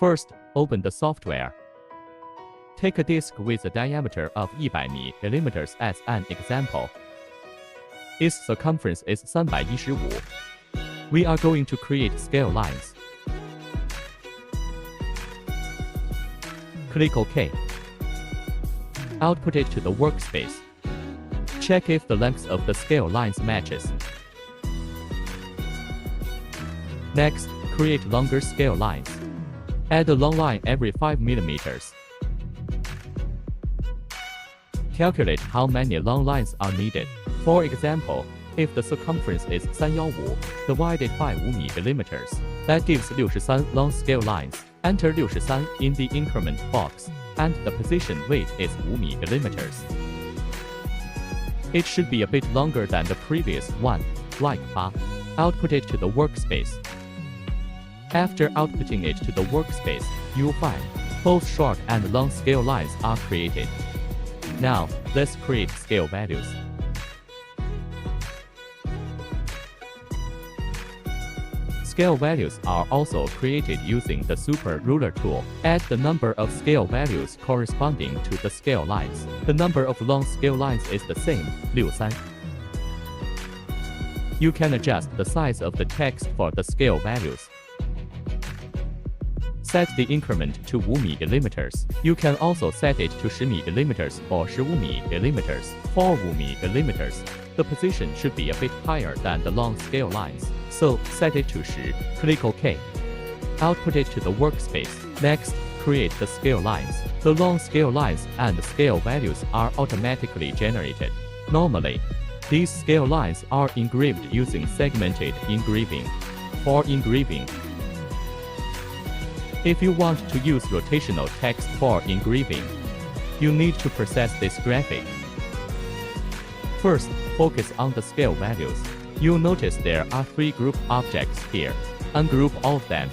First, open the software. Take a disc with a diameter of 100 mm as an example. Its circumference is 315. We are going to create scale lines. Click OK. Output it to the workspace. Check if the length of the scale lines matches. Next, create longer scale lines. Add a long line every 5 mm. Calculate how many long lines are needed. For example, if the circumference is 315 divided by 5 mm, that gives 63 long scale lines. Enter 63 in the increment box, and the position weight is 5 mm. It should be a bit longer than the previous one, like 8. Output it to the workspace. After outputting it to the workspace, you'll find both short and long scale lines are created. Now, let's create scale values. Scale values are also created using the Super Ruler tool. Add the number of scale values corresponding to the scale lines. The number of long scale lines is the same, 63. You can adjust the size of the text for the scale values. Set the increment to 5 mm. You can also set it to 10 mm or 15 mm. For 5 mm, the position should be a bit higher than the long scale lines, so set it to 10. Click OK. Output it to the workspace. Next, create the scale lines. The long scale lines and scale values are automatically generated. Normally, these scale lines are engraved using segmented engraving. For engraving, if you want to use rotational text for engraving, you need to process this graphic. First, focus on the scale values. You'll notice there are 3 group objects here. Ungroup all of them.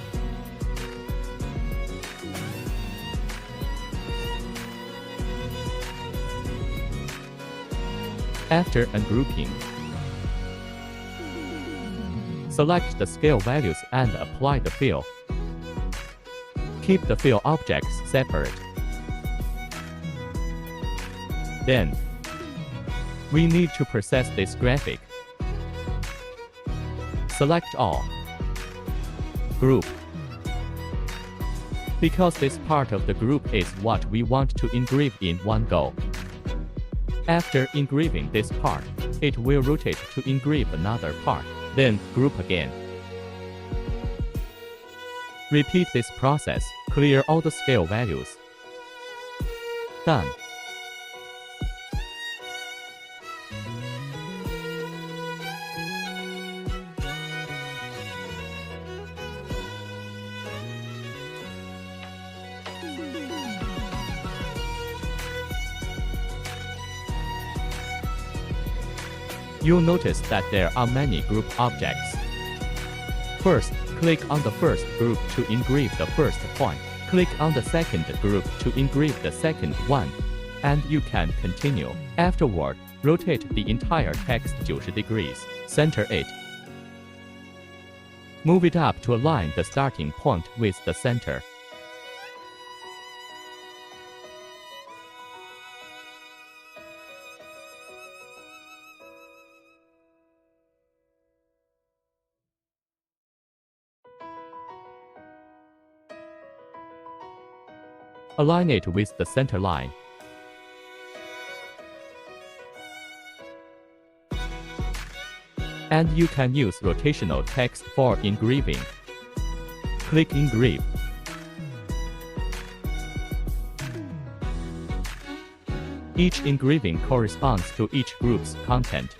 After ungrouping, select the scale values and apply the fill. Keep the fill objects separate. Then, we need to process this graphic. Select all. Group. Because this part of the group is what we want to engrave in one go. After engraving this part, it will rotate to engrave another part, then group again. Repeat this process, clear all the scale values. Done. You'll notice that there are many group objects. First, click on the first group to engrave the first point. Click on the second group to engrave the second one. And you can continue. Afterward, rotate the entire text 90 degrees. Center it. Move it up to align the starting point with the center. Align it with the center line. And you can use rotational text for engraving. Click Engrave. Each engraving corresponds to each group's content.